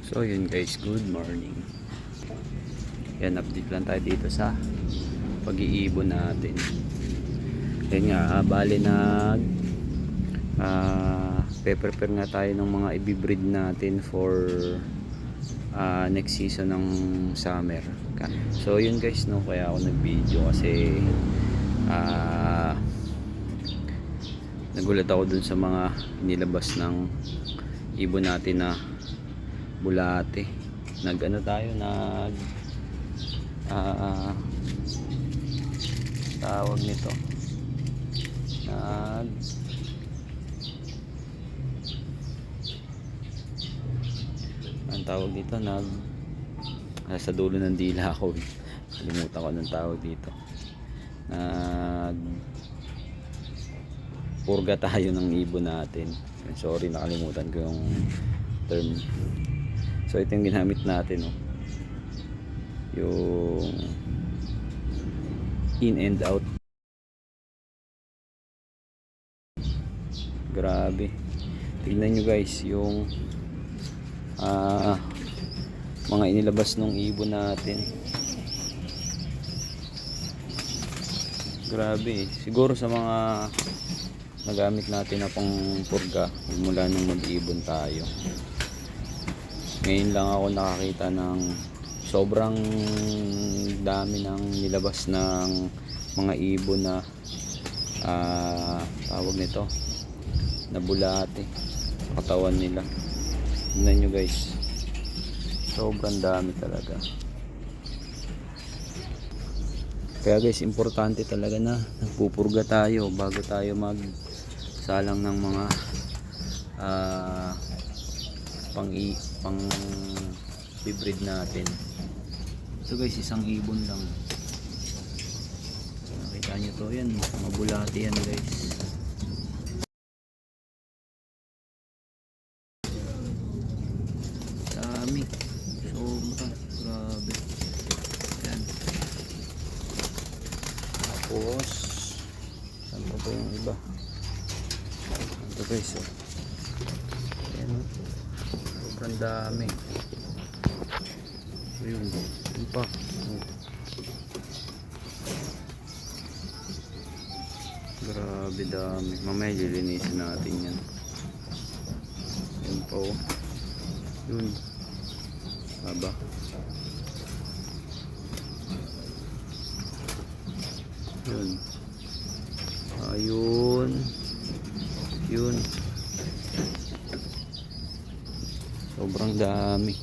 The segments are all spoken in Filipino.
So yun guys, good morning. Yan, update lang tayo dito sa pag-iibon natin. Yan nga, bali prepare nga tayo ng mga ibibreed natin for next season ng summer. So yun guys, no, kaya ako nag-video kasi nagulat ako dun sa mga inilabas ng ibon natin na bulate. Nag-ano tayo, tawag nito, ang tawag dito, sa dulo ng dila ako, kalimutan ko ng tawag dito, purga tayo ng ibon natin. Sorry, nakalimutan ko yung term. So ito yung ginamit natin, yung in and out. Grabe, tignan nyo guys yung mga inilabas ng ibon natin. Grabe, siguro sa mga nagamit natin na pang purga mula nung mag-ibon tayo, ngayon lang ako nakakita ng sobrang dami ng nilabas ng mga ibon na tawag nito, na bulate sa katawan nila. Tignan nyo guys, sobrang dami talaga. Kaya guys, importante talaga na nagpupurga tayo bago tayo magsalang ng mga pang bibreed natin. So guys, isang ibon lang, nakita nyo to, yan, mga bulate yan guys. Dami, sobra, grabe. Yan. Tapos saan pa po yung iba? Ito guys, yan, sobrang dami. Ayun, yun pa. Grabe dami. Mamaya lilinisin natin yan. Yun pa, yun. Haba. Yun. Ayun. Yun. Sobrang dami.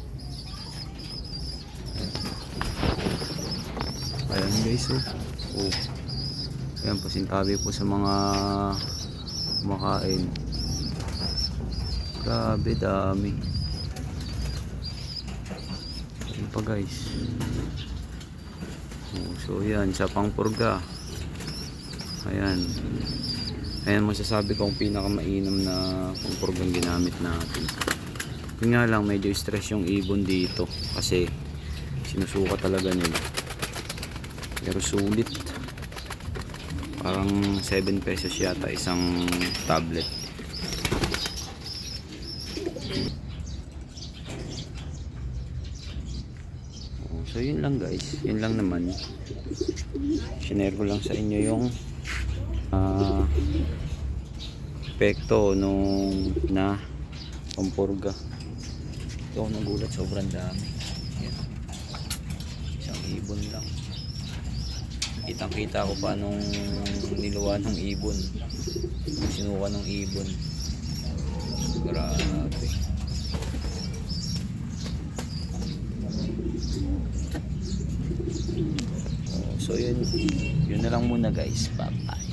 Ayan guys, ayan, pasintabi po sa mga kumakain. Grabe dami. Ayan pa guys. So yan, sa pangpurga. Ayan. Ayan, masasabi ko ang pinakamainam na pangpurgang ginamit natin. Yun nga lang, medyo stress yung ibon dito kasi sinusuka talaga nila. Pero sulit. Parang 7 pesos yata isang tablet. So yun lang guys, yun lang naman. Sinare ko lang sa inyo yung epekto nung na pampurga. Ito ako nagulat, sobrang dami. Yan. Isang ibon lang. Kitang kita ko pa nung niluwa ng ibon, sinuka ng ibon. Grabe. So yun na lang muna guys. Bye bye.